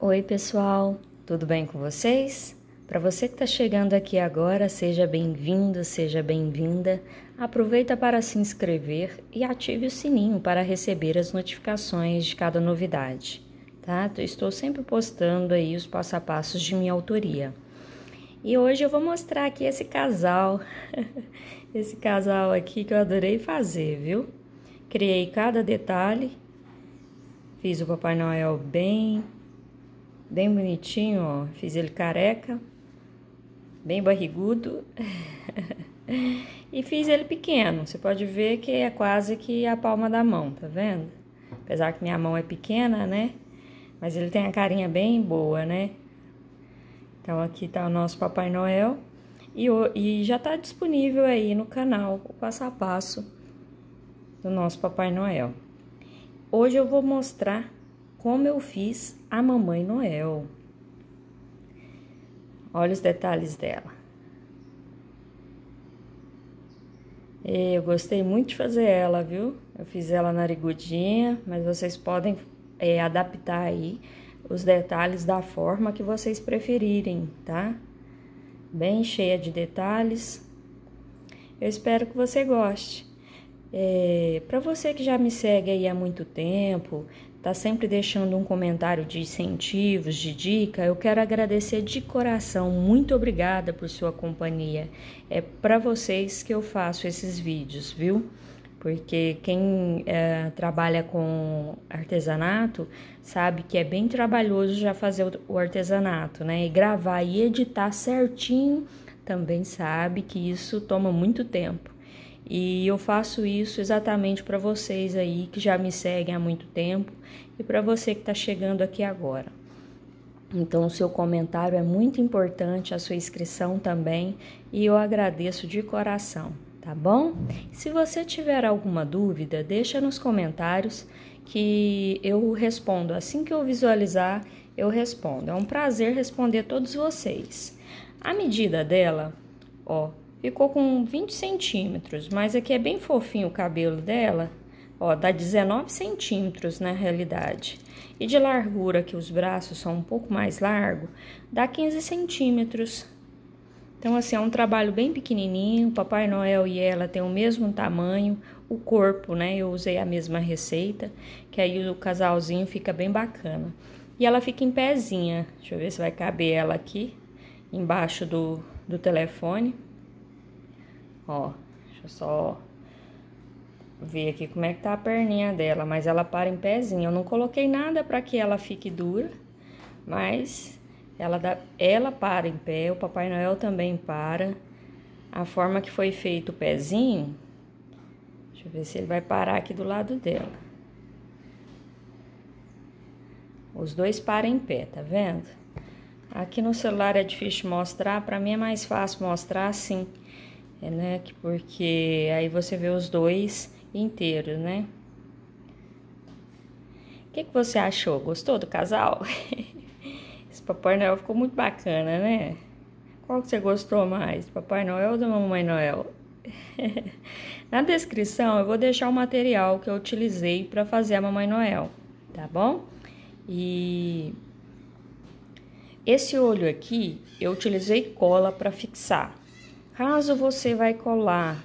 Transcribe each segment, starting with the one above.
Oi pessoal, tudo bem com vocês? Para você que está chegando aqui agora, seja bem-vindo, seja bem-vinda. Aproveita para se inscrever e ative o sininho para receber as notificações de cada novidade, tá? Eu estou sempre postando aí os passo a passos de minha autoria. E hoje eu vou mostrar aqui esse casal, esse casal aqui que eu adorei fazer, viu? Criei cada detalhe, fiz o Papai Noel bem bonitinho, ó. Fiz ele careca, bem barrigudo. E fiz ele pequeno. Você pode ver que é quase que a palma da mão, tá vendo? Apesar que minha mão é pequena, né? Mas ele tem a carinha bem boa, né? Então, aqui tá o nosso Papai Noel. E já tá disponível aí no canal o passo a passo do nosso Papai Noel. Hoje eu vou mostrar como eu fiz a Mamãe Noel. Olha os detalhes dela. Eu gostei muito de fazer ela, viu? Eu fiz ela narigudinha, mas vocês podem adaptar aí os detalhes da forma que vocês preferirem, tá? Bem cheia de detalhes. Eu espero que você goste. Para você que já me segue aí há muito tempo, tá sempre deixando um comentário de incentivos, de dica, eu quero agradecer de coração, muito obrigada por sua companhia. É para vocês que eu faço esses vídeos, viu? Porque quem trabalha com artesanato sabe que é bem trabalhoso já fazer o artesanato, né? E gravar e editar certinho também sabe que isso toma muito tempo. E eu faço isso exatamente para vocês aí que já me seguem há muito tempo e para você que está chegando aqui agora. Então, o seu comentário é muito importante, a sua inscrição também, e eu agradeço de coração, tá bom? Se você tiver alguma dúvida, deixa nos comentários que eu respondo. Assim que eu visualizar, eu respondo. É um prazer responder todos vocês. A medida dela, ó, ficou com 20 centímetros, mas aqui é bem fofinho o cabelo dela, ó, dá 19 centímetros na realidade. E de largura, que os braços são um pouco mais largos, dá 15 centímetros. Então, assim, é um trabalho bem pequenininho, o Papai Noel e ela têm o mesmo tamanho, o corpo, né, eu usei a mesma receita, que aí o casalzinho fica bem bacana. E ela fica em pezinha, deixa eu ver se vai caber ela aqui, embaixo do telefone. Ó, deixa eu só ver aqui como é que tá a perninha dela, mas ela para em pezinho. Eu não coloquei nada para que ela fique dura, mas ela para em pé, o Papai Noel também para. A forma que foi feito o pezinho, deixa eu ver se ele vai parar aqui do lado dela. Os dois param em pé, tá vendo? Aqui no celular é difícil mostrar, para mim é mais fácil mostrar assim. Né? Porque aí você vê os dois inteiros, né? O que você achou? Gostou do casal? Esse Papai Noel ficou muito bacana, né? Qual que você gostou mais? Papai Noel ou da Mamãe Noel? Na descrição eu vou deixar o material que eu utilizei para fazer a Mamãe Noel, tá bom? E esse olho aqui eu utilizei cola para fixar. Caso você vai colar,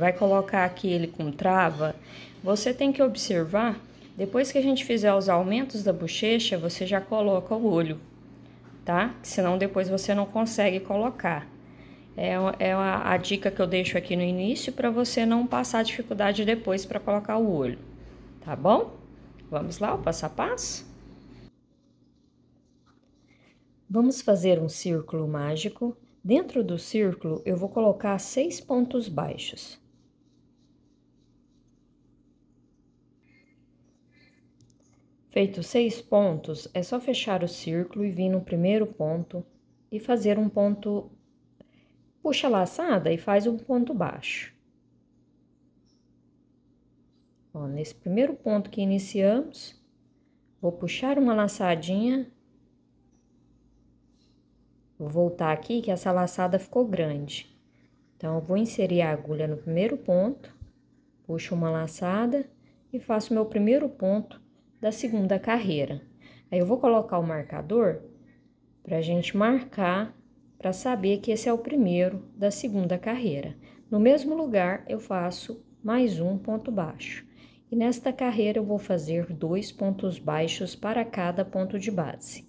vai colocar aqui ele com trava, você tem que observar, depois que a gente fizer os aumentos da bochecha, você já coloca o olho, tá? Senão depois você não consegue colocar. É a dica que eu deixo aqui no início para você não passar dificuldade depois para colocar o olho, tá bom? Vamos lá, o passo a passo? Vamos fazer um círculo mágico. Dentro do círculo, eu vou colocar 6 pontos baixos. Feito 6 pontos, é só fechar o círculo e vir no primeiro ponto e fazer um ponto... Puxa a laçada e faz um ponto baixo. Ó, nesse primeiro ponto que iniciamos, vou puxar uma laçadinha. Vou voltar aqui que essa laçada ficou grande. Então, eu vou inserir a agulha no primeiro ponto, puxo uma laçada e faço meu primeiro ponto da segunda carreira. Aí eu vou colocar o marcador pra gente marcar, para saber que esse é o primeiro da segunda carreira. No mesmo lugar, eu faço mais um ponto baixo. E nesta carreira, eu vou fazer 2 pontos baixos para cada ponto de base.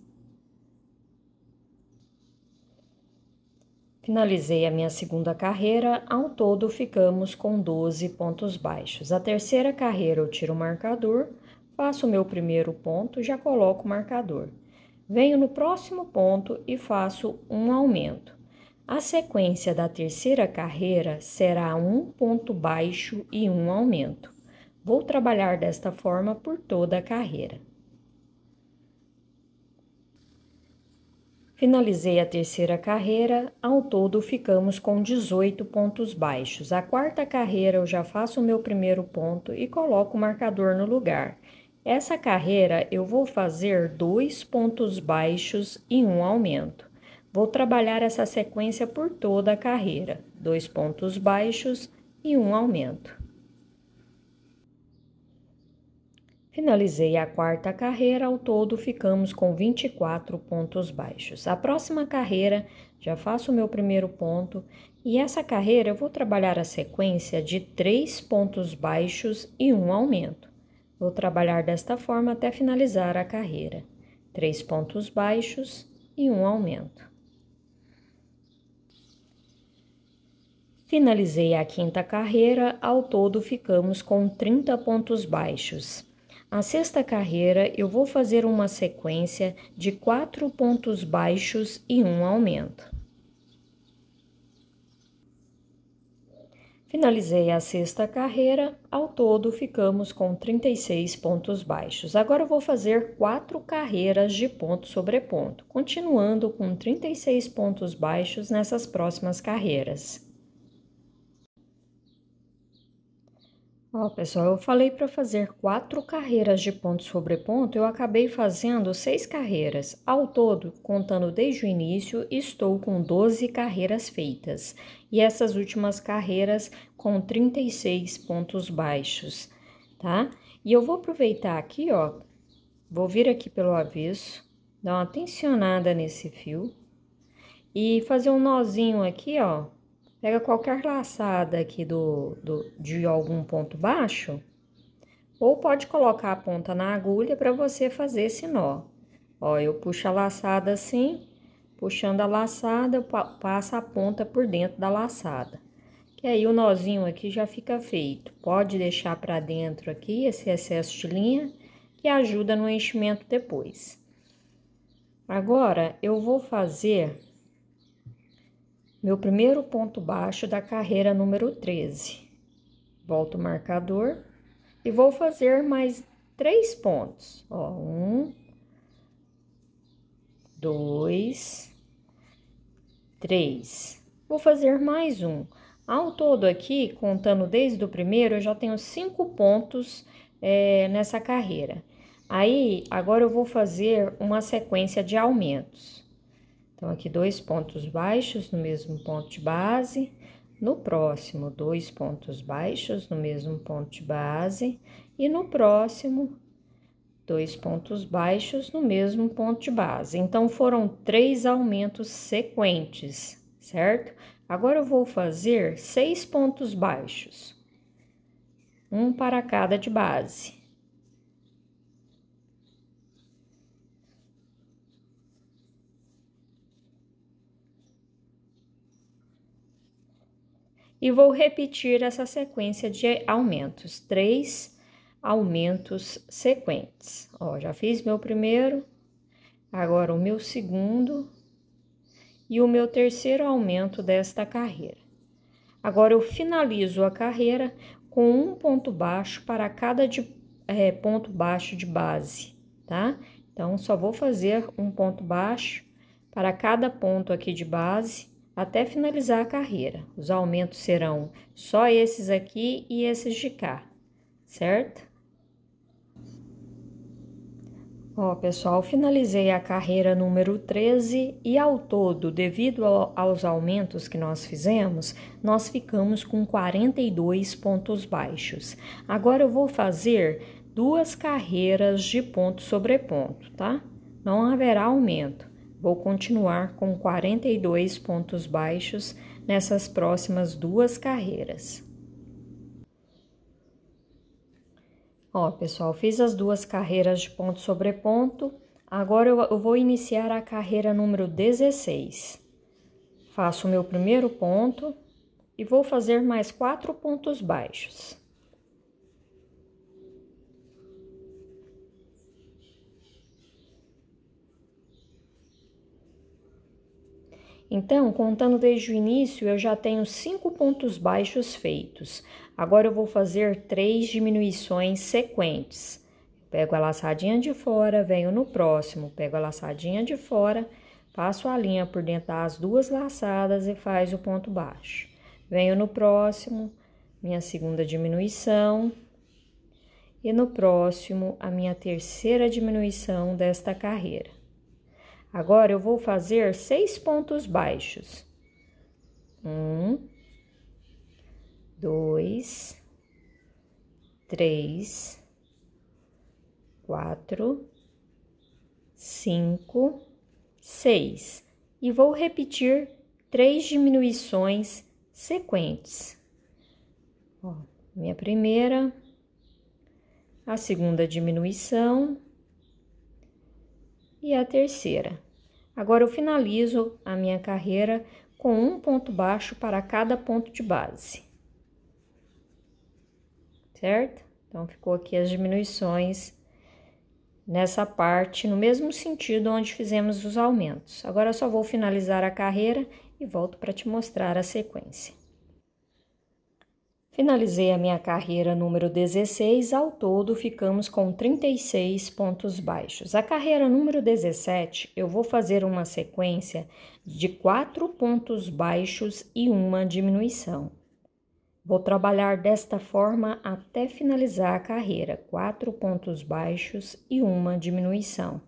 Finalizei a minha segunda carreira, ao todo ficamos com 12 pontos baixos. A terceira carreira eu tiro o marcador, faço o meu primeiro ponto, já coloco o marcador. Venho no próximo ponto e faço um aumento. A sequência da terceira carreira será um ponto baixo e um aumento. Vou trabalhar desta forma por toda a carreira. Finalizei a terceira carreira, ao todo ficamos com 18 pontos baixos. A quarta carreira eu já faço o meu primeiro ponto e coloco o marcador no lugar. Essa carreira eu vou fazer 2 pontos baixos e um aumento. Vou trabalhar essa sequência por toda a carreira, 2 pontos baixos e um aumento. Finalizei a quarta carreira, ao todo ficamos com 24 pontos baixos. A próxima carreira, já faço o meu primeiro ponto, e essa carreira eu vou trabalhar a sequência de 3 pontos baixos e um aumento. Vou trabalhar desta forma até finalizar a carreira. 3 pontos baixos e um aumento. Finalizei a quinta carreira, ao todo ficamos com 30 pontos baixos. A sexta carreira, eu vou fazer uma sequência de 4 pontos baixos e um aumento. Finalizei a sexta carreira, ao todo ficamos com 36 pontos baixos. Agora eu vou fazer 4 carreiras de ponto sobre ponto, continuando com 36 pontos baixos nessas próximas carreiras. Ó, pessoal, eu falei para fazer 4 carreiras de ponto sobre ponto, eu acabei fazendo 6 carreiras. Ao todo, contando desde o início, estou com 12 carreiras feitas. E essas últimas carreiras com 36 pontos baixos, tá? E eu vou aproveitar aqui, ó, vou vir aqui pelo avesso, dar uma tensionada nesse fio e fazer um nozinho aqui, ó. Pega qualquer laçada aqui de algum ponto baixo, ou pode colocar a ponta na agulha para você fazer esse nó. Ó, eu puxo a laçada assim, puxando a laçada, eu passo a ponta por dentro da laçada. Que aí o nozinho aqui já fica feito. Pode deixar para dentro aqui esse excesso de linha, que ajuda no enchimento depois. Agora, eu vou fazer meu primeiro ponto baixo da carreira número 13. Volto o marcador e vou fazer mais 3 pontos. Ó, 1, 2, 3. Vou fazer mais um. Ao todo aqui, contando desde o primeiro, eu já tenho 5 pontos nessa carreira. Aí, agora eu vou fazer uma sequência de aumentos. Então, aqui 2 pontos baixos no mesmo ponto de base, no próximo 2 pontos baixos no mesmo ponto de base e no próximo 2 pontos baixos no mesmo ponto de base. Então, foram 3 aumentos sequentes, certo? Agora, eu vou fazer 6 pontos baixos, um para cada de base. E vou repetir essa sequência de aumentos, 3 aumentos sequentes. Ó, já fiz meu primeiro, agora o meu segundo e o meu terceiro aumento desta carreira. Agora, eu finalizo a carreira com um ponto baixo para cada ponto baixo de base, tá? Então, só vou fazer um ponto baixo para cada ponto aqui de base, até finalizar a carreira. Os aumentos serão só esses aqui e esses de cá, certo? Ó, pessoal, finalizei a carreira número 13 e ao todo, devido aos aumentos que nós fizemos, nós ficamos com 42 pontos baixos. Agora eu vou fazer 2 carreiras de ponto sobre ponto, tá? não haverá aumento. Vou continuar com 42 pontos baixos nessas próximas 2 carreiras. Ó, pessoal, fiz as 2 carreiras de ponto sobre ponto. Agora eu vou iniciar a carreira número 16. Faço o meu primeiro ponto e vou fazer mais 4 pontos baixos. Então, contando desde o início, eu já tenho 5 pontos baixos feitos. Agora eu vou fazer 3 diminuições sequentes. Pego a laçadinha de fora, venho no próximo, pego a laçadinha de fora, passo a linha por dentro das 2 laçadas e faz o ponto baixo. Venho no próximo, minha segunda diminuição, e no próximo, a minha terceira diminuição desta carreira. Agora, eu vou fazer 6 pontos baixos. 1, 2, 3, 4, 5, 6. E vou repetir 3 diminuições sequentes. Ó, minha primeira, a segunda diminuição e a terceira. Agora eu finalizo a minha carreira com um ponto baixo para cada ponto de base. Certo? Então, ficou aqui as diminuições nessa parte, no mesmo sentido onde fizemos os aumentos. Agora eu só vou finalizar a carreira e volto para te mostrar a sequência. Finalizei a minha carreira número 16, ao todo ficamos com 36 pontos baixos. A carreira número 17, eu vou fazer uma sequência de 4 pontos baixos e uma diminuição. Vou trabalhar desta forma até finalizar a carreira, 4 pontos baixos e uma diminuição.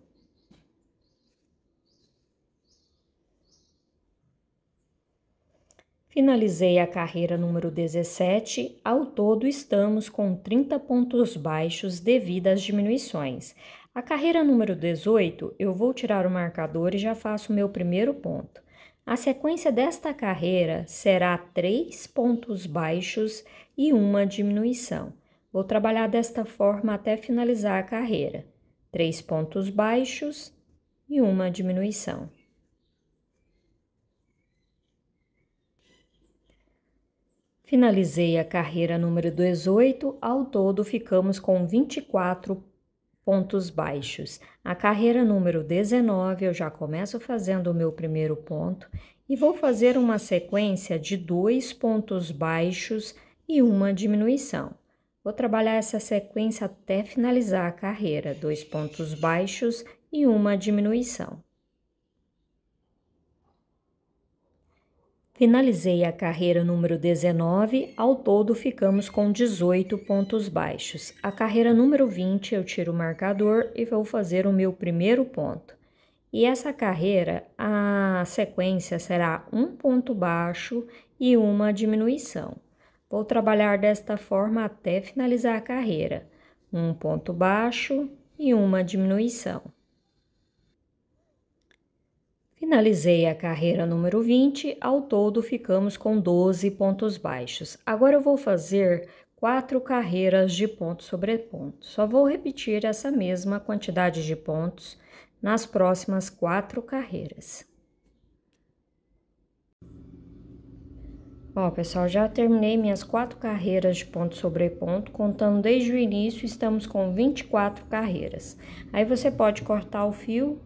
Finalizei a carreira número 17, ao todo estamos com 30 pontos baixos devido às diminuições. A carreira número 18, eu vou tirar o marcador e já faço o meu primeiro ponto. A sequência desta carreira será 3 pontos baixos e uma diminuição. Vou trabalhar desta forma até finalizar a carreira. 3 pontos baixos e uma diminuição. Finalizei a carreira número 18, ao todo ficamos com 24 pontos baixos. A carreira número 19, eu já começo fazendo o meu primeiro ponto e vou fazer uma sequência de 2 pontos baixos e uma diminuição. Vou trabalhar essa sequência até finalizar a carreira, 2 pontos baixos e uma diminuição. Finalizei a carreira número 19, ao todo ficamos com 18 pontos baixos. A carreira número 20 eu tiro o marcador e vou fazer o meu primeiro ponto. E essa carreira, a sequência será um ponto baixo e uma diminuição. Vou trabalhar desta forma até finalizar a carreira, um ponto baixo e uma diminuição. Finalizei a carreira número 20, ao todo ficamos com 12 pontos baixos. Agora eu vou fazer 4 carreiras de ponto sobre ponto. Só vou repetir essa mesma quantidade de pontos nas próximas 4 carreiras. Ó, pessoal, já terminei minhas 4 carreiras de ponto sobre ponto, contando desde o início, estamos com 24 carreiras. Aí você pode cortar o fio.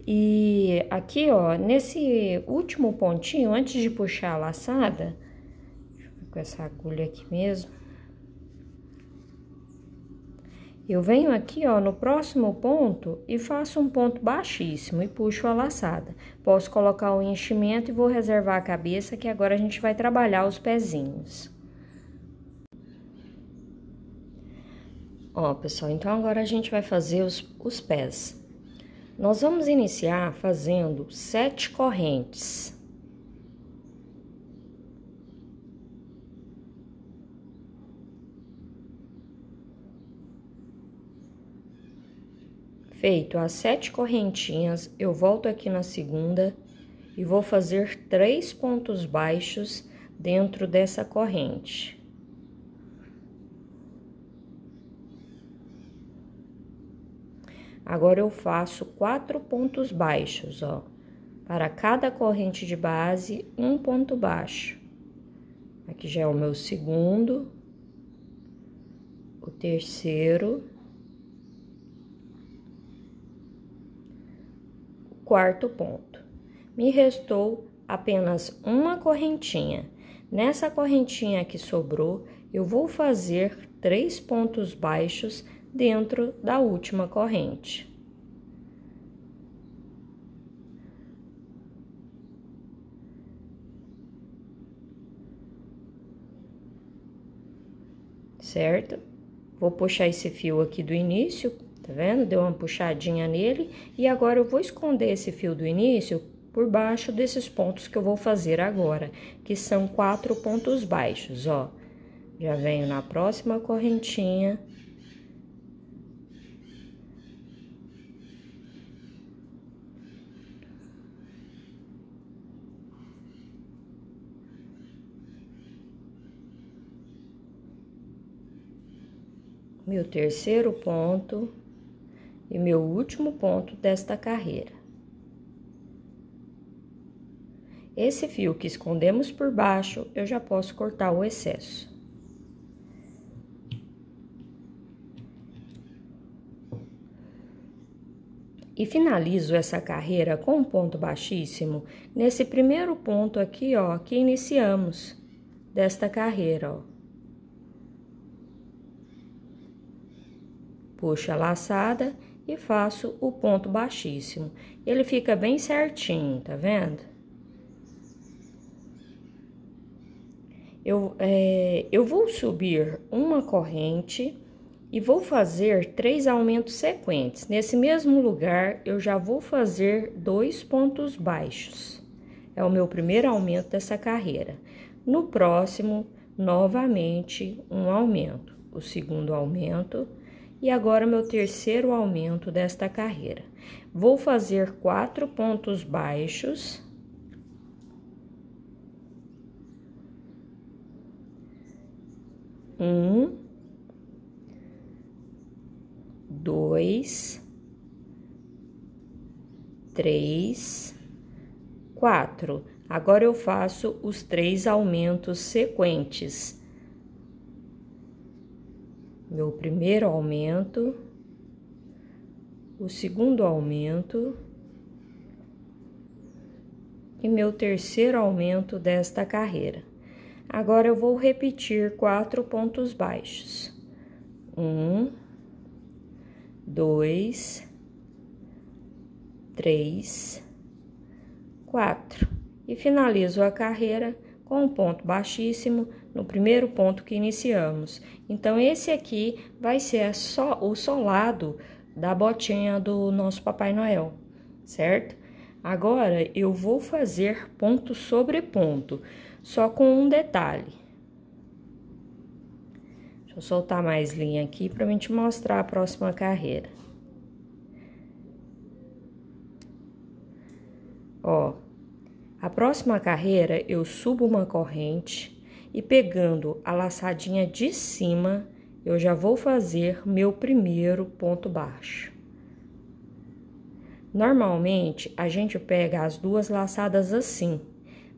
E aqui, ó, nesse último pontinho, antes de puxar a laçada, deixa eu ver com essa agulha aqui mesmo. Eu venho aqui, ó, no próximo ponto e faço um ponto baixíssimo e puxo a laçada. Posso colocar o enchimento e vou reservar a cabeça, que agora a gente vai trabalhar os pezinhos. Ó, pessoal, então agora a gente vai fazer os pés. Nós vamos iniciar fazendo 7 correntes. Feito as 7 correntinhas, eu volto aqui na segunda e vou fazer 3 pontos baixos dentro dessa corrente. Agora, eu faço 4 pontos baixos, ó. Para cada corrente de base, um ponto baixo. Aqui já é o meu segundo, o terceiro, o quarto ponto. Me restou apenas uma correntinha. Nessa correntinha que sobrou, eu vou fazer 3 pontos baixos dentro da última corrente. Certo? Vou puxar esse fio aqui do início, tá vendo? Deu uma puxadinha nele, e agora eu vou esconder esse fio do início por baixo desses pontos que eu vou fazer agora, que são 4 pontos baixos, ó. Já venho na próxima correntinha. Meu terceiro ponto e meu último ponto desta carreira. Esse fio que escondemos por baixo, eu já posso cortar o excesso. E finalizo essa carreira com um ponto baixíssimo nesse primeiro ponto aqui, ó, que iniciamos desta carreira, ó. Puxo a laçada e faço o ponto baixíssimo. Ele fica bem certinho, tá vendo? Eu vou subir uma corrente e vou fazer 3 aumentos sequentes. Nesse mesmo lugar, eu já vou fazer 2 pontos baixos. É o meu primeiro aumento dessa carreira. No próximo, novamente, um aumento. O segundo aumento. E agora, meu terceiro aumento desta carreira. Vou fazer 4 pontos baixos. Um, 2, 3, 4. Agora, eu faço os 3 aumentos sequentes. Meu primeiro aumento, o segundo aumento e meu terceiro aumento desta carreira. Agora, eu vou repetir 4 pontos baixos. 1, 2, 3, 4. E finalizo a carreira com um ponto baixíssimo no primeiro ponto que iniciamos. Então, esse aqui vai ser o solado da botinha do nosso Papai Noel, certo? Agora, eu vou fazer ponto sobre ponto, só com um detalhe. Deixa eu soltar mais linha aqui para mim te mostrar a próxima carreira. Ó, a próxima carreira, eu subo uma corrente e pegando a laçadinha de cima, eu já vou fazer meu primeiro ponto baixo. Normalmente, a gente pega as 2 laçadas assim.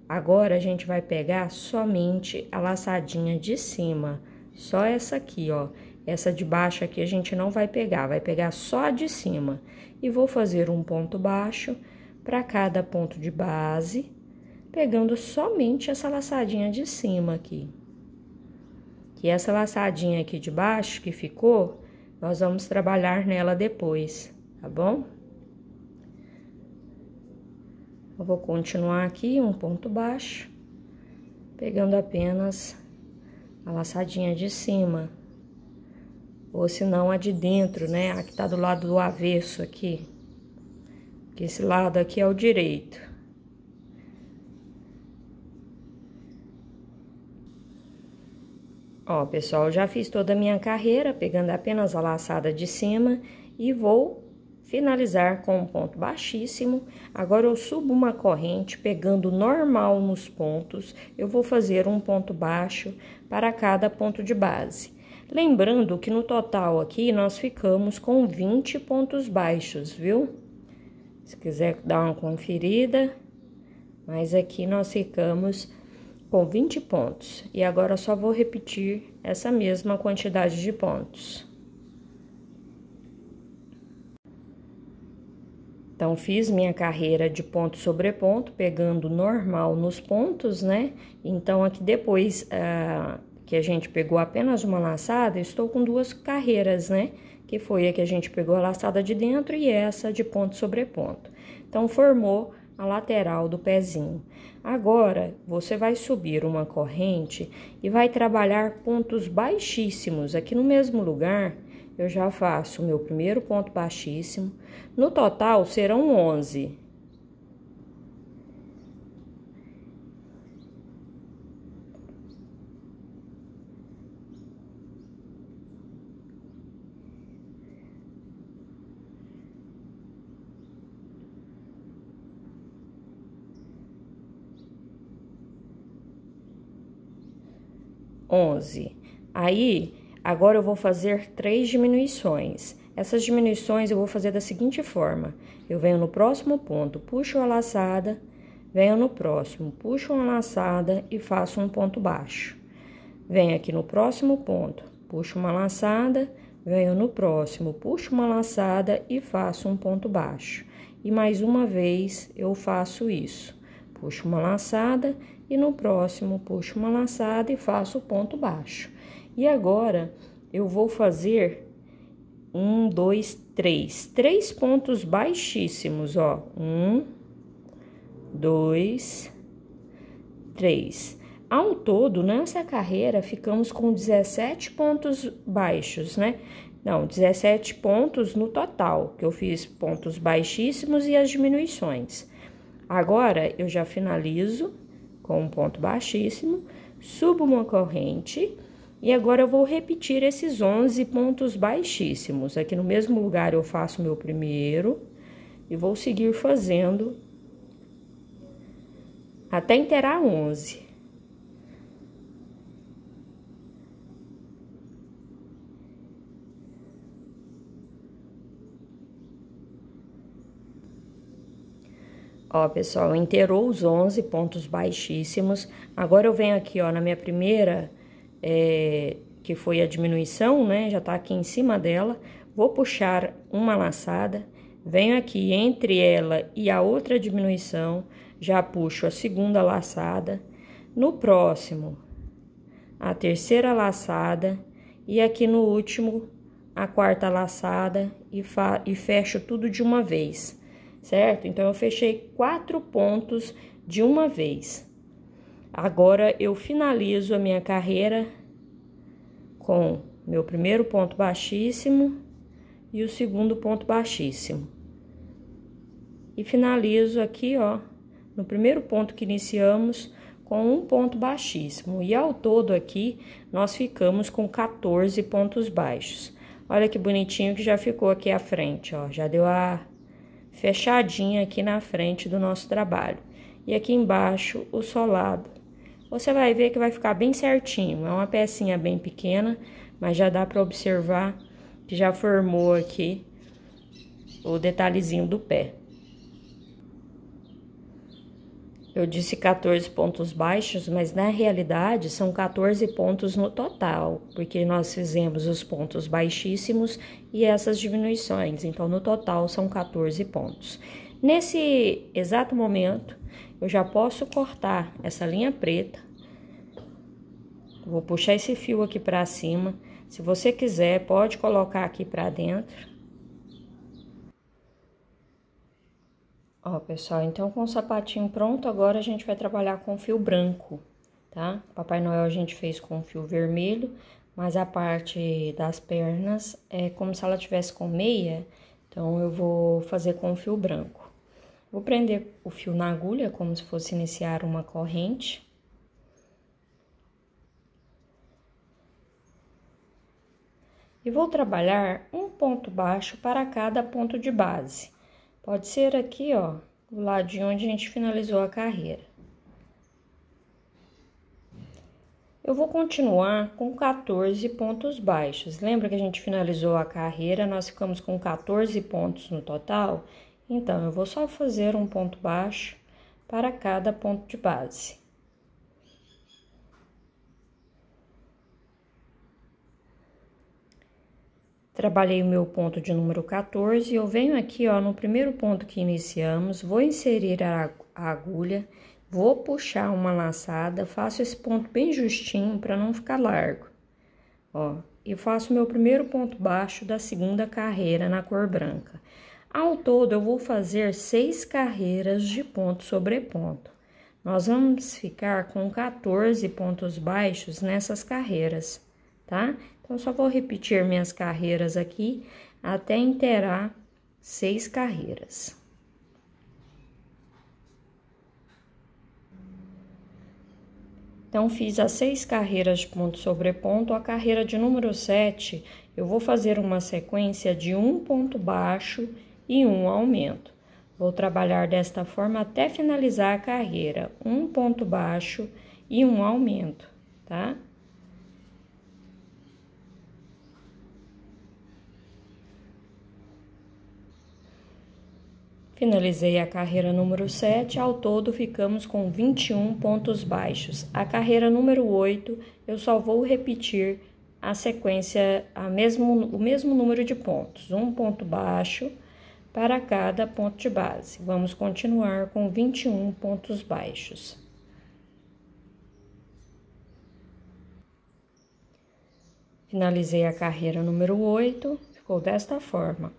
Agora, a gente vai pegar somente a laçadinha de cima, só essa aqui, ó. Essa de baixo aqui a gente não vai pegar só a de cima. E vou fazer um ponto baixo para cada ponto de base, pegando somente essa laçadinha de cima aqui. Que essa laçadinha aqui de baixo que ficou, nós vamos trabalhar nela depois, tá bom? Eu vou continuar aqui um ponto baixo, pegando apenas a laçadinha de cima. Ou se não, a de dentro, né? A que tá do lado do avesso aqui. Que esse lado aqui é o direito. Ó, pessoal, já fiz toda a minha carreira, pegando apenas a laçada de cima e vou finalizar com um ponto baixíssimo. Agora eu subo uma corrente pegando normal nos pontos, eu vou fazer um ponto baixo para cada ponto de base. Lembrando que no total aqui nós ficamos com 20 pontos baixos, viu? Se quiser dar uma conferida, mas aqui nós ficamos com 20 pontos. E agora eu só vou repetir essa mesma quantidade de pontos. Então, fiz minha carreira de ponto sobre ponto, pegando normal nos pontos, né? Então, aqui depois que a gente pegou apenas uma laçada, estou com duas carreiras, né? Que foi a que a gente pegou a laçada de dentro e essa de ponto sobre ponto. Então, formou a lateral do pezinho. Agora, você vai subir uma corrente e vai trabalhar pontos baixíssimos. Aqui no mesmo lugar, eu já faço o meu primeiro ponto baixíssimo. No total, serão 11. Aí, agora eu vou fazer 3 diminuições. Essas diminuições eu vou fazer da seguinte forma: eu venho no próximo ponto, puxo a laçada, venho no próximo, puxo uma laçada e faço um ponto baixo. Venho aqui no próximo ponto, puxo uma laçada, venho no próximo, puxo uma laçada e faço um ponto baixo. E mais uma vez eu faço isso. Puxo uma laçada e no próximo puxo uma laçada e faço o ponto baixo. E agora eu vou fazer 1, 2, 3 pontos baixíssimos, ó. 1, 2, 3. Ao todo, nessa carreira, ficamos com 17 pontos baixos, né? Não, 17 pontos no total, que eu fiz pontos baixíssimos e as diminuições. Agora, eu já finalizo com um ponto baixíssimo, subo uma corrente e agora eu vou repetir esses 11 pontos baixíssimos. Aqui no mesmo lugar eu faço o meu primeiro e vou seguir fazendo até inteirar 11. Ó, pessoal, inteirou os 11 pontos baixíssimos. Agora eu venho aqui, ó, na minha primeira, que foi a diminuição, né? Já tá aqui em cima dela. Vou puxar uma laçada, venho aqui entre ela e a outra diminuição, já puxo a segunda laçada. No próximo, a terceira laçada e aqui no último, a quarta laçada e fecho tudo de uma vez. Certo? Então, eu fechei 4 pontos de uma vez. Agora, eu finalizo a minha carreira com meu primeiro ponto baixíssimo e o segundo ponto baixíssimo. E finalizo aqui, ó, no primeiro ponto que iniciamos, com um ponto baixíssimo. E ao todo aqui, nós ficamos com 14 pontos baixos. Olha que bonitinho que já ficou aqui à frente, ó. Já deu a fechadinha aqui na frente do nosso trabalho. E aqui embaixo, o solado. Você vai ver que vai ficar bem certinho. É uma pecinha bem pequena, mas já dá para observar que já formou aqui o detalhezinho do pé. Eu disse 14 pontos baixos, mas na realidade são 14 pontos no total, porque nós fizemos os pontos baixíssimos e essas diminuições, então no total são 14 pontos. Nesse exato momento, eu já posso cortar essa linha preta, vou puxar esse fio aqui pra cima, se você quiser pode colocar aqui pra dentro. Ó, pessoal, então com o sapatinho pronto, agora a gente vai trabalhar com fio branco, tá? Papai Noel a gente fez com fio vermelho, mas a parte das pernas é como se ela tivesse com meia, então eu vou fazer com fio branco. Vou prender o fio na agulha, como se fosse iniciar uma corrente. E vou trabalhar um ponto baixo para cada ponto de base. Pode ser aqui, ó, do lado de onde a gente finalizou a carreira. Eu vou continuar com 14 pontos baixos. Lembra que a gente finalizou a carreira, nós ficamos com 14 pontos no total? Então, eu vou só fazer um ponto baixo para cada ponto de base. Trabalhei o meu ponto de número 14, eu venho aqui, ó, no primeiro ponto que iniciamos, vou inserir a agulha, vou puxar uma laçada, faço esse ponto bem justinho para não ficar largo, ó, e faço meu primeiro ponto baixo da segunda carreira na cor branca. Ao todo, eu vou fazer 6 carreiras de ponto sobre ponto. Nós vamos ficar com 14 pontos baixos nessas carreiras, tá? Então, só vou repetir minhas carreiras aqui até inteirar 6 carreiras. Então, fiz as 6 carreiras de ponto sobre ponto. A carreira de número 7, eu vou fazer uma sequência de um ponto baixo e um aumento. Vou trabalhar desta forma até finalizar a carreira, um ponto baixo e um aumento, tá? Finalizei a carreira número 7, ao todo ficamos com 21 pontos baixos. A carreira número 8, eu só vou repetir a sequência, o mesmo número de pontos, um ponto baixo para cada ponto de base. Vamos continuar com 21 pontos baixos. Finalizei a carreira número 8, ficou desta forma.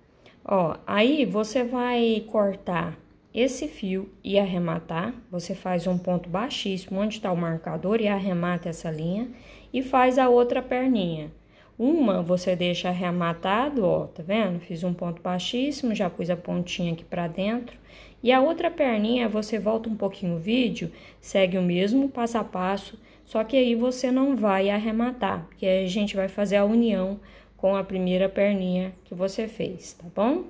Ó, aí você vai cortar esse fio e arrematar, você faz um ponto baixíssimo onde está o marcador e arremata essa linha e faz a outra perninha. Uma você deixa arrematado, ó, tá vendo? Fiz um ponto baixíssimo, já pus a pontinha aqui pra dentro. E a outra perninha, você volta um pouquinho o vídeo, segue o mesmo passo a passo, só que aí você não vai arrematar, porque aí a gente vai fazer a união com a primeira perninha que você fez, tá bom?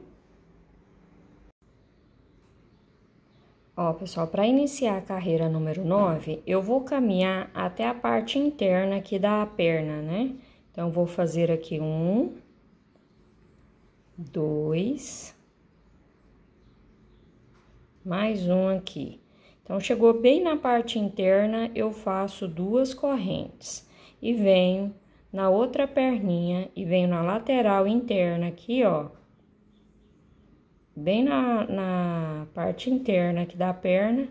Ó, pessoal, para iniciar a carreira número 9, eu vou caminhar até a parte interna aqui da perna, né? Então, vou fazer aqui 1, 2, mais um aqui. Então, chegou bem na parte interna, eu faço 2 correntes e venho na outra perninha e venho na lateral interna aqui, ó, bem na parte interna aqui da perna,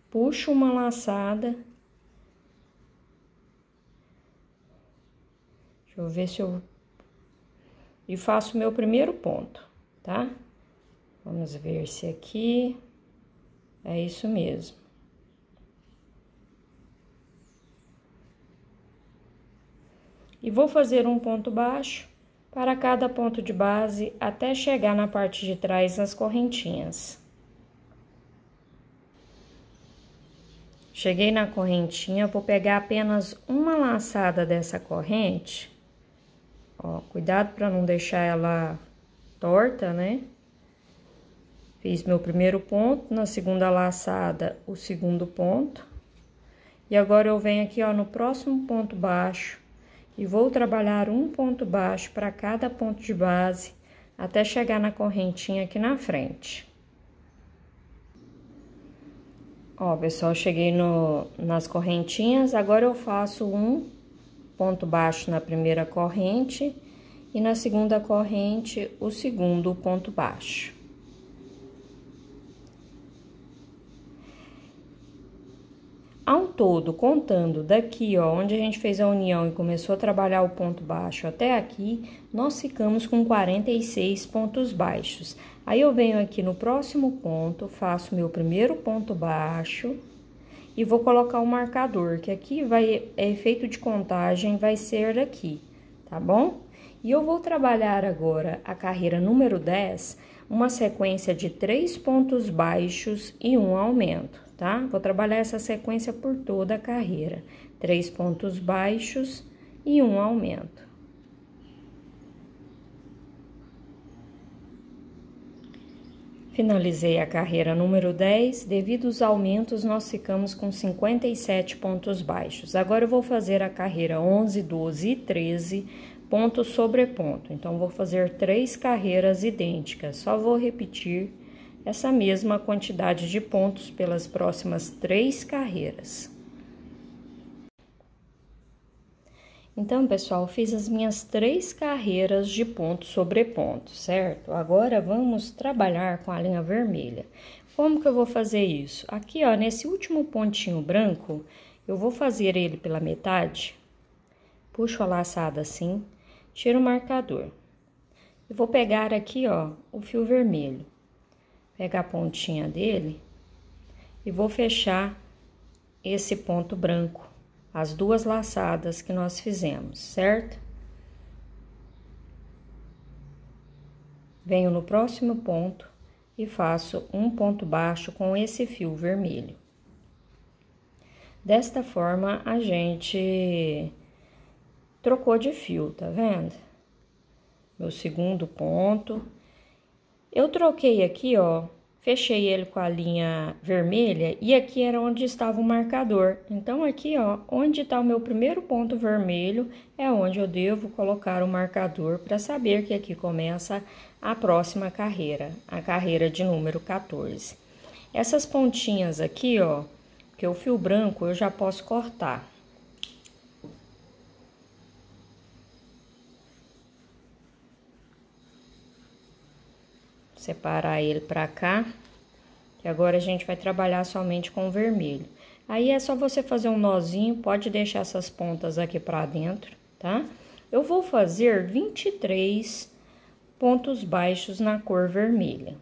puxo uma laçada. Deixa eu ver se eu... E faço meu primeiro ponto, tá? Vamos ver se aqui é isso mesmo. E vou fazer um ponto baixo para cada ponto de base até chegar na parte de trás nas correntinhas. Cheguei na correntinha, vou pegar apenas uma laçada dessa corrente. Ó, cuidado para não deixar ela torta, né? Fiz meu primeiro ponto, na segunda laçada, o segundo ponto. E agora eu venho aqui, ó, no próximo ponto baixo. E vou trabalhar um ponto baixo para cada ponto de base, até chegar na correntinha aqui na frente. Ó, pessoal, cheguei nas correntinhas, agora eu faço um ponto baixo na primeira corrente e na segunda corrente, o segundo ponto baixo. Ao todo, contando daqui, ó, onde a gente fez a união e começou a trabalhar o ponto baixo até aqui, nós ficamos com 46 pontos baixos. Aí, eu venho aqui no próximo ponto, faço meu primeiro ponto baixo e vou colocar o marcador, que aqui é efeito de contagem, vai ser aqui, tá bom? E eu vou trabalhar agora a carreira número 10, uma sequência de 3 pontos baixos e um aumento. Tá? Vou trabalhar essa sequência por toda a carreira. 3 pontos baixos e um aumento. Finalizei a carreira número 10, devido aos aumentos nós ficamos com 57 pontos baixos. Agora eu vou fazer a carreira 11, 12 e 13, ponto sobre ponto. Então, vou fazer 3 carreiras idênticas, só vou repetir essa mesma quantidade de pontos pelas próximas 3 carreiras. Então, pessoal, fiz as minhas 3 carreiras de ponto sobre ponto, certo? Agora, vamos trabalhar com a linha vermelha. Como que eu vou fazer isso? Aqui, ó, nesse último pontinho branco, eu vou fazer ele pela metade, puxo a laçada assim, tiro o marcador. E vou pegar aqui, ó, o fio vermelho. Pegar a pontinha dele e vou fechar esse ponto branco. As 2 laçadas que nós fizemos, certo? Venho no próximo ponto e faço um ponto baixo com esse fio vermelho. Desta forma, a gente trocou de fio, tá vendo? Meu segundo ponto. Eu troquei aqui, ó. Fechei ele com a linha vermelha e aqui era onde estava o marcador. Então, aqui, ó, onde está o meu primeiro ponto vermelho, é onde eu devo colocar o marcador para saber que aqui começa a próxima carreira, a carreira de número 14. Essas pontinhas aqui, ó, que o fio branco eu já posso cortar. Separar ele para cá, que agora a gente vai trabalhar somente com o vermelho. Aí é só você fazer um nozinho, pode deixar essas pontas aqui para dentro, tá? Eu vou fazer 23 pontos baixos na cor vermelha.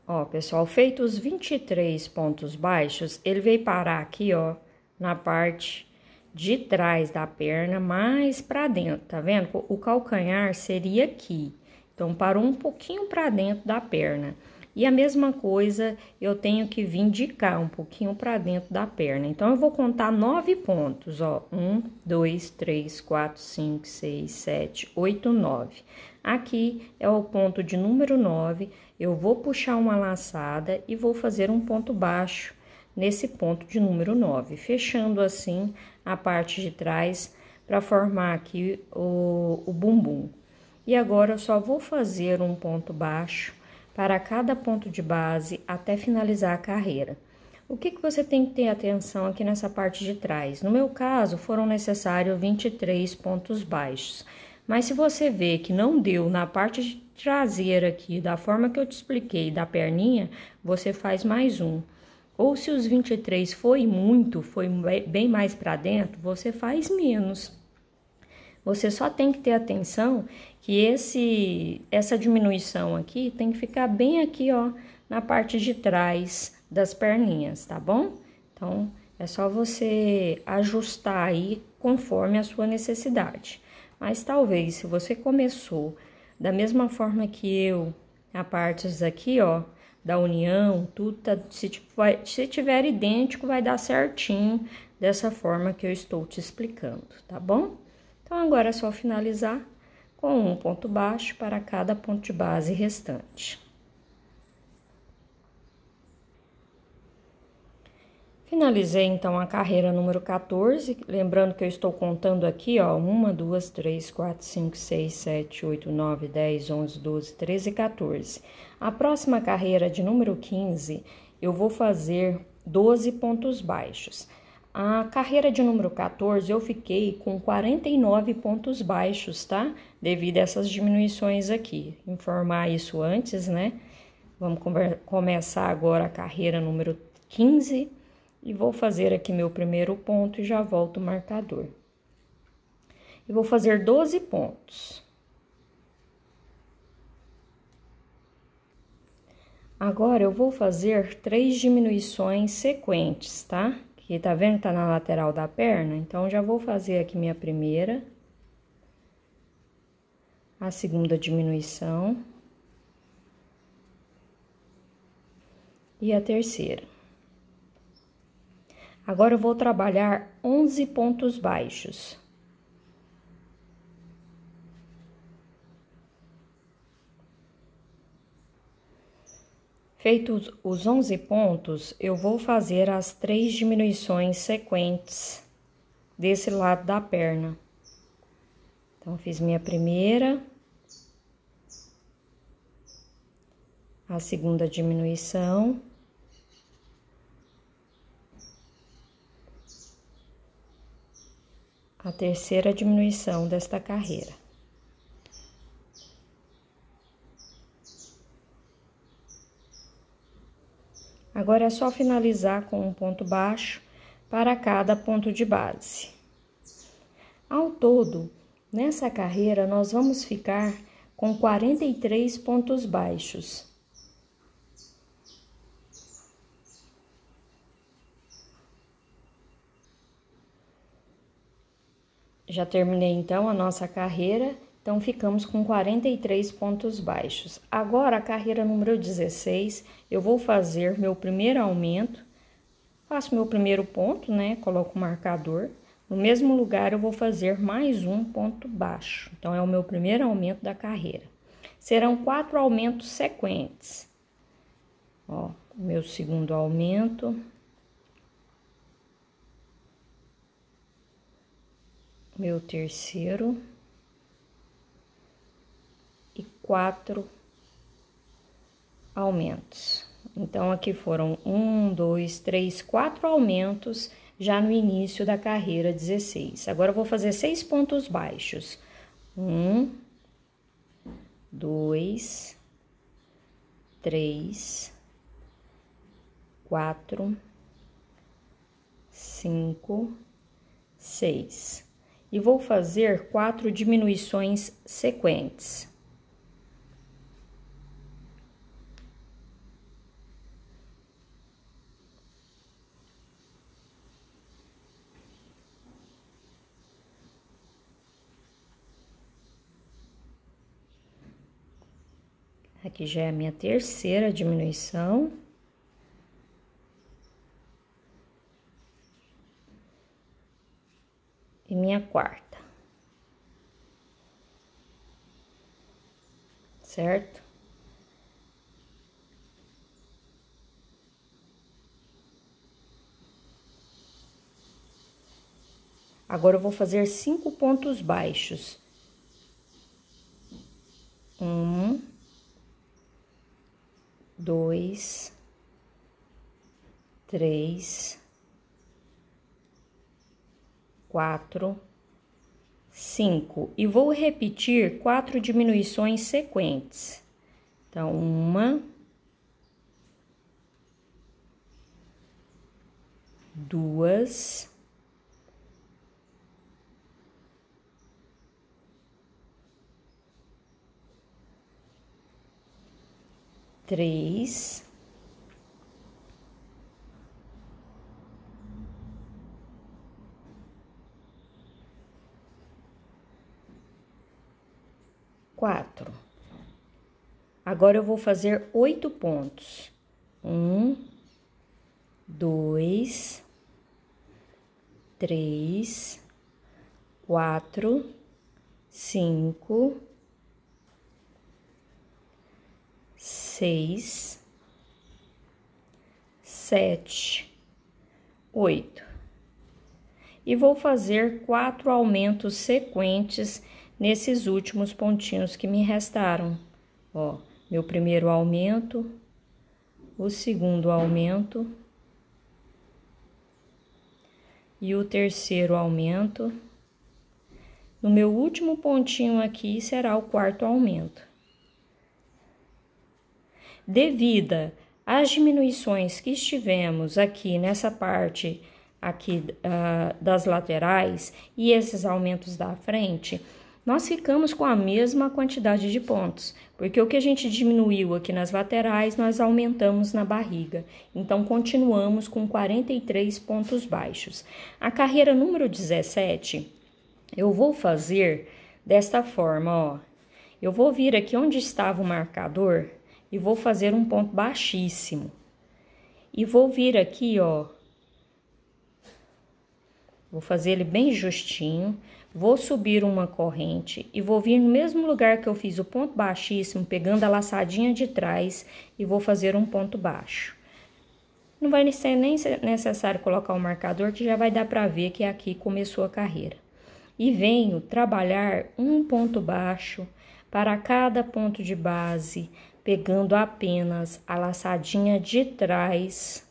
Ó, pessoal, feitos os 23 pontos baixos, ele veio parar aqui, ó, na parte de trás da perna, mais pra dentro, tá vendo? O calcanhar seria aqui, então parou um pouquinho pra dentro da perna. E a mesma coisa, eu tenho que vir de cá, um pouquinho pra dentro da perna. Então, eu vou contar 9 pontos, ó. 1, 2, 3, 4, 5, 6, 7, 8, 9. Aqui é o ponto de número 9, eu vou puxar uma laçada e vou fazer um ponto baixo nesse ponto de número 9, fechando assim a parte de trás para formar aqui o bumbum. E agora eu só vou fazer um ponto baixo para cada ponto de base até finalizar a carreira. O que você tem que ter atenção aqui nessa parte de trás? No meu caso, foram necessários 23 pontos baixos. Mas se você vê que não deu na parte traseira aqui, da forma que eu te expliquei, da perninha, você faz mais um. Ou se os 23 foi muito, foi bem mais para dentro, você faz menos. Você só tem que ter atenção que essa diminuição aqui tem que ficar bem aqui, ó, na parte de trás das perninhas, tá bom? Então, é só você ajustar aí conforme a sua necessidade. Mas talvez, se você começou da mesma forma que eu, a partes aqui, ó, da união, tudo, se tiver idêntico, vai dar certinho dessa forma que eu estou te explicando, tá bom? Então, agora é só finalizar com um ponto baixo para cada ponto de base restante. Finalizei, então, a carreira número 14, lembrando que eu estou contando aqui, ó, 1, 2, 3, 4, 5, 6, 7, 8, 9, 10, 11, 12, 13 e 14. A próxima carreira de número 15, eu vou fazer 12 pontos baixos. A carreira de número 14, eu fiquei com 49 pontos baixos, tá? Devido a essas diminuições aqui. Informar isso antes, né? Vamos começar agora a carreira número 15. E vou fazer aqui meu primeiro ponto e já volto o marcador. E vou fazer 12 pontos. Agora, eu vou fazer 3 diminuições sequentes, tá? Que tá vendo que tá na lateral da perna? Então, já vou fazer aqui minha primeira. A segunda diminuição. E a terceira. Agora, eu vou trabalhar 11 pontos baixos. Feitos os 11 pontos, eu vou fazer as 3 diminuições sequentes desse lado da perna. Então, fiz minha primeira, a segunda diminuição, a terceira diminuição desta carreira. Agora é só finalizar com um ponto baixo para cada ponto de base. Ao todo, nessa carreira, nós vamos ficar com 43 pontos baixos. Já terminei, então, a nossa carreira, então ficamos com 43 pontos baixos. Agora, a carreira número 16, eu vou fazer meu primeiro aumento, faço meu primeiro ponto, né, coloco o marcador. No mesmo lugar, eu vou fazer mais um ponto baixo. Então, é o meu primeiro aumento da carreira. Serão 4 aumentos sequentes. Ó, meu segundo aumento. Meu terceiro. E 4 aumentos. Então, aqui foram 1, 2, 3, 4 aumentos já no início da carreira 16. Agora, eu vou fazer 6 pontos baixos. 1, 2, 3, 4, 5, 6. E vou fazer 4 diminuições sequentes. Aqui já é a minha terceira diminuição. E minha quarta. Certo? Agora, eu vou fazer 5 pontos baixos. 1, 2, 3, 4, 5. E vou repetir 4 diminuições sequentes. Então, 1, 2, 3, 4. Agora, eu vou fazer 8 pontos. 1, 2, 3, 4, 5, 6, 7, 8. E vou fazer 4 aumentos sequentes nesses últimos pontinhos que me restaram. Ó, meu primeiro aumento, o segundo aumento e o terceiro aumento. No meu último pontinho aqui será o quarto aumento. Devido às diminuições que estivemos aqui nessa parte aqui das laterais e esses aumentos da frente, nós ficamos com a mesma quantidade de pontos, porque o que a gente diminuiu aqui nas laterais, nós aumentamos na barriga. Então, continuamos com 43 pontos baixos. A carreira número 17, eu vou fazer desta forma, ó. Eu vou vir aqui onde estava o marcador e vou fazer um ponto baixíssimo. E vou vir aqui, ó. Vou fazer ele bem justinho. vou subir uma corrente e vou vir no mesmo lugar que eu fiz o ponto baixíssimo, pegando a laçadinha de trás e vou fazer um ponto baixo. Não vai ser nem necessário colocar o marcador, que já vai dar para ver que aqui começou a carreira. E venho trabalhar um ponto baixo para cada ponto de base, pegando apenas a laçadinha de trás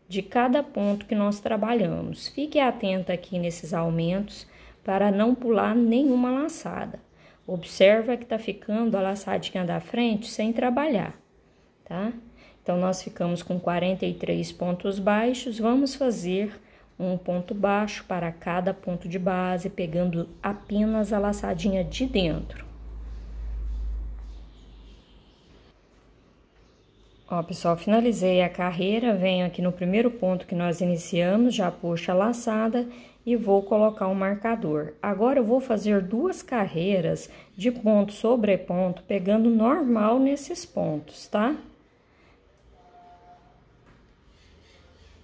de cada ponto que nós trabalhamos. Fique atenta aqui nesses aumentos para não pular nenhuma laçada. Observa que tá ficando a laçadinha da frente sem trabalhar, tá? Então, nós ficamos com 43 pontos baixos, vamos fazer um ponto baixo para cada ponto de base, pegando apenas a laçadinha de dentro. Ó, pessoal, finalizei a carreira, venho aqui no primeiro ponto que nós iniciamos, já puxo a laçada e vou colocar um marcador. Agora, eu vou fazer 2 carreiras de ponto sobre ponto, pegando normal nesses pontos, tá?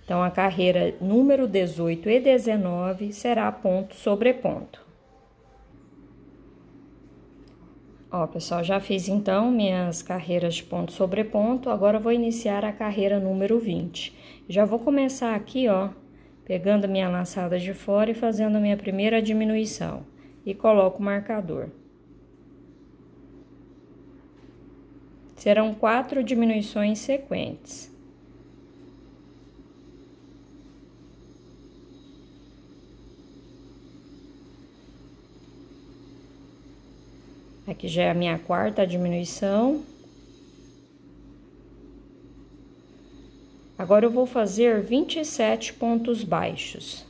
Então, a carreira número 18 e 19 será ponto sobre ponto. Ó, pessoal, já fiz então minhas carreiras de ponto sobre ponto, agora eu vou iniciar a carreira número 20. Já vou começar aqui, ó, pegando minha laçada de fora e fazendo a minha primeira diminuição. E coloco o marcador. Serão 4 diminuições sequentes. Aqui já é a minha 4ª diminuição. Agora, eu vou fazer 27 pontos baixos.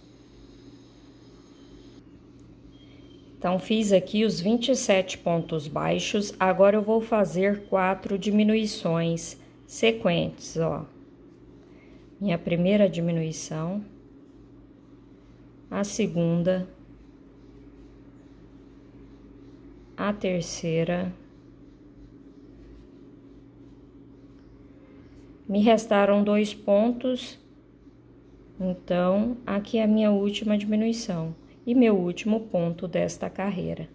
Então, fiz aqui os 27 pontos baixos. Agora, eu vou fazer 4 diminuições sequentes, ó. Minha primeira diminuição, a segunda, a terceira, me restaram 2 pontos, então, aqui é a minha última diminuição e meu último ponto desta carreira.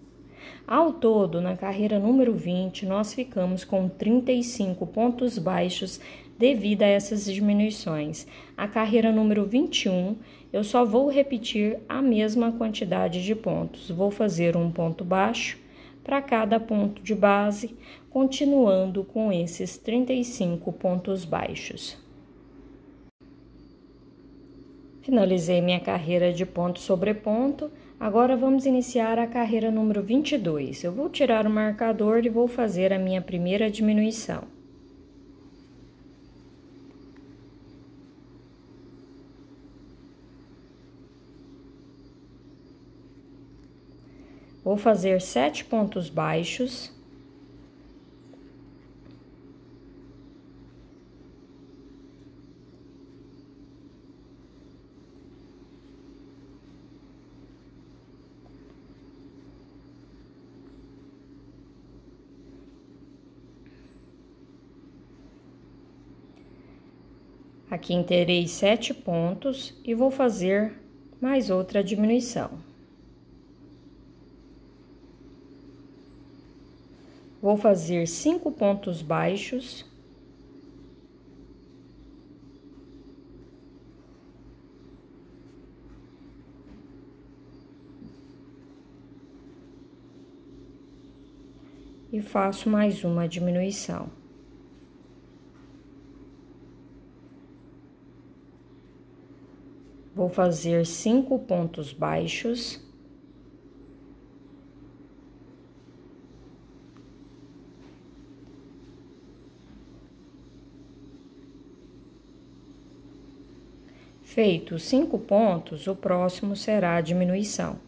Ao todo, na carreira número 20, nós ficamos com 35 pontos baixos devido a essas diminuições. A carreira número 21, eu só vou repetir a mesma quantidade de pontos. Vou fazer um ponto baixo para cada ponto de base, continuando com esses 35 pontos baixos. Finalizei minha carreira de ponto sobre ponto, agora vamos iniciar a carreira número 22. Eu vou tirar o marcador e vou fazer a minha primeira diminuição. Vou fazer 7 pontos baixos. Aqui inteirei 7 pontos e vou fazer mais outra diminuição. Vou fazer 5 pontos baixos. E faço mais uma diminuição. Vou fazer 5 pontos baixos. Feito 5 pontos, o próximo será a diminuição.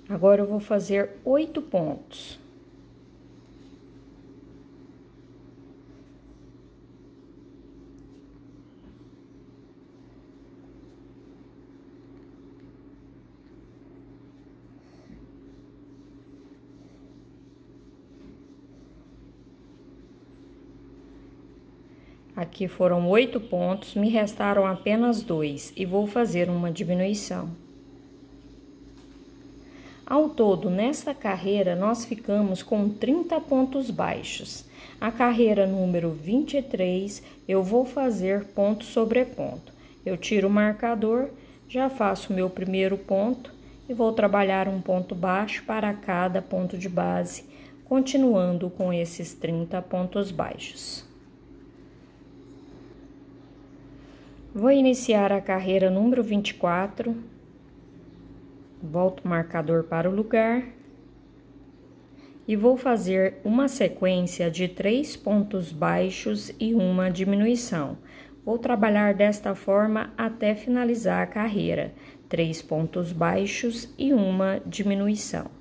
Agora, eu vou fazer 8 pontos. Aqui foram 8 pontos, me restaram apenas 2 e vou fazer uma diminuição. Ao todo, nesta carreira, nós ficamos com 30 pontos baixos. A carreira número 23, eu vou fazer ponto sobre ponto. Eu tiro o marcador, já faço o meu primeiro ponto e vou trabalhar um ponto baixo para cada ponto de base, continuando com esses 30 pontos baixos. Vou iniciar a carreira número 24, volto o marcador para o lugar e vou fazer uma sequência de 3 pontos baixos e uma diminuição. Vou trabalhar desta forma até finalizar a carreira, 3 pontos baixos e uma diminuição.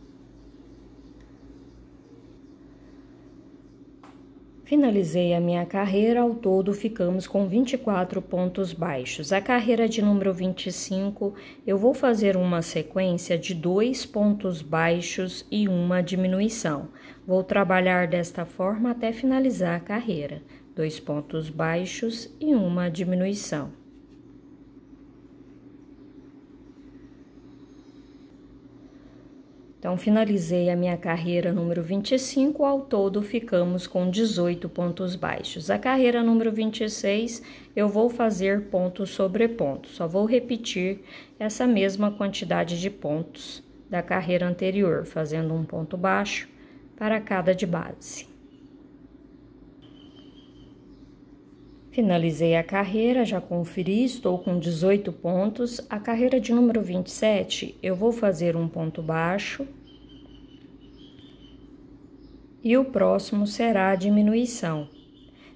Finalizei a minha carreira, ao todo ficamos com 24 pontos baixos. A carreira de número 25, eu vou fazer uma sequência de 2 pontos baixos e uma diminuição. Vou trabalhar desta forma até finalizar a carreira, 2 pontos baixos e uma diminuição. Então, finalizei a minha carreira número 25, ao todo ficamos com 18 pontos baixos. A carreira número 26, eu vou fazer ponto sobre ponto, só vou repetir essa mesma quantidade de pontos da carreira anterior, fazendo um ponto baixo para cada de base. Finalizei a carreira, já conferi, estou com 18 pontos. A carreira de número 27, eu vou fazer um ponto baixo. E o próximo será a diminuição.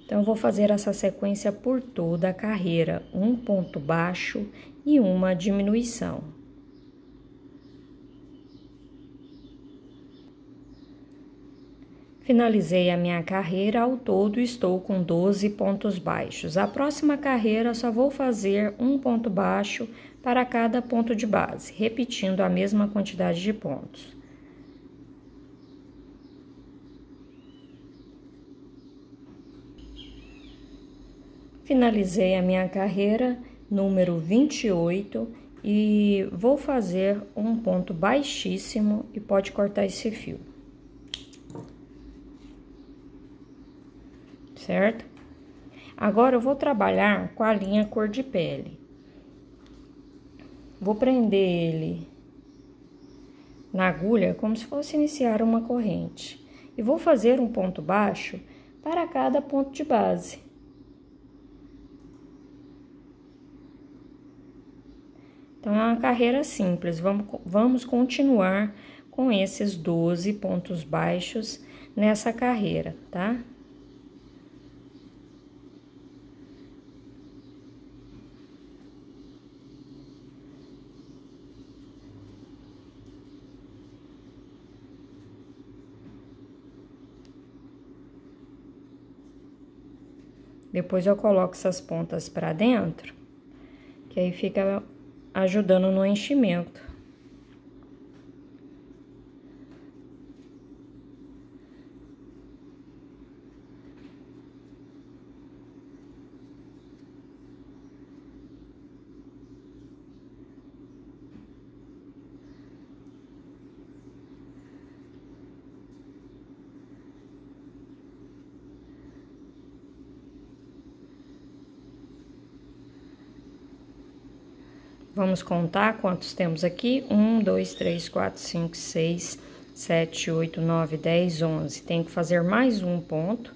Então, eu vou fazer essa sequência por toda a carreira, um ponto baixo e uma diminuição. Finalizei a minha carreira, ao todo estou com 12 pontos baixos. A próxima carreira só vou fazer um ponto baixo para cada ponto de base, repetindo a mesma quantidade de pontos. Finalizei a minha carreira número 28 e vou fazer um ponto baixíssimo e pode cortar esse fio. Certo? Agora, eu vou trabalhar com a linha cor de pele. Vou prender ele na agulha como se fosse iniciar uma corrente. E vou fazer um ponto baixo para cada ponto de base. Então, é uma carreira simples. Vamos continuar com esses 12 pontos baixos nessa carreira, tá? Depois eu coloco essas pontas para dentro, que aí fica ajudando no enchimento. Vamos contar quantos temos aqui? 1, 2, 3, 4, 5, 6, 7, 8, 9, 10, 11. Tem que fazer mais um ponto.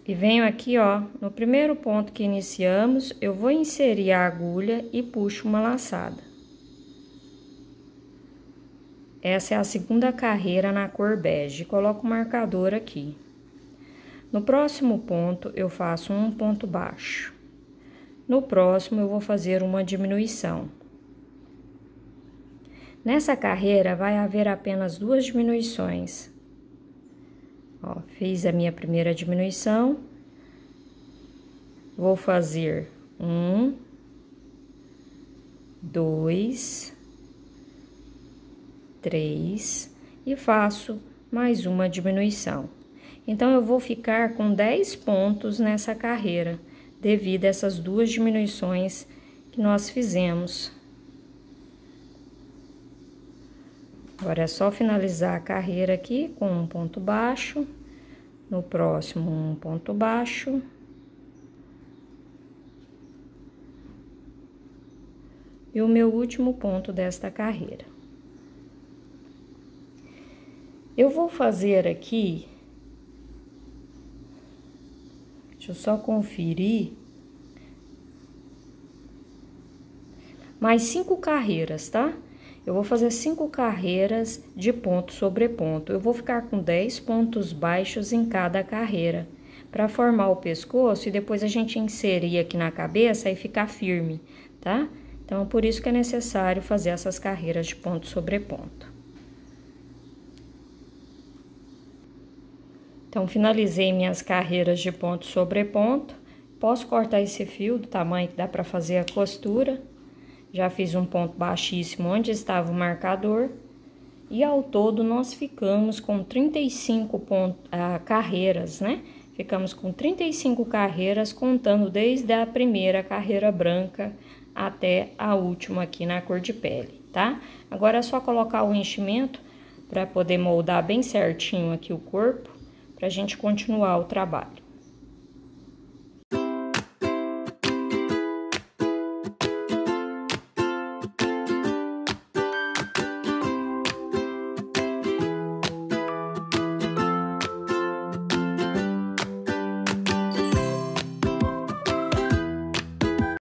E venho aqui, ó, no primeiro ponto que iniciamos, eu vou inserir a agulha e puxo uma laçada. Essa é a segunda carreira na cor bege, coloco o marcador aqui. No próximo ponto, eu faço um ponto baixo. No próximo, eu vou fazer uma diminuição. Nessa carreira, vai haver apenas 2 diminuições. Ó, fiz a minha primeira diminuição. Vou fazer 1, 2, 3 e faço mais uma diminuição. Então, eu vou ficar com 10 pontos nessa carreira, devido a essas duas diminuições que nós fizemos. Agora, é só finalizar a carreira aqui com um ponto baixo, no próximo um ponto baixo. E o meu último ponto desta carreira. Eu vou fazer aqui, deixa eu só conferir, mais 5 carreiras, tá? Eu vou fazer 5 carreiras de ponto sobre ponto. Eu vou ficar com 10 pontos baixos em cada carreira, para formar o pescoço e depois a gente inserir aqui na cabeça e ficar firme, tá? Então, por isso que é necessário fazer essas carreiras de ponto sobre ponto. Então, finalizei minhas carreiras de ponto sobre ponto. Posso cortar esse fio do tamanho que dá para fazer a costura. Já fiz um ponto baixíssimo onde estava o marcador. E ao todo, nós ficamos com 35 carreiras, né? Ficamos com 35 carreiras, contando desde a primeira carreira branca até a última aqui na cor de pele, tá? Agora é só colocar o enchimento para poder moldar bem certinho aqui o corpo, pra gente continuar o trabalho.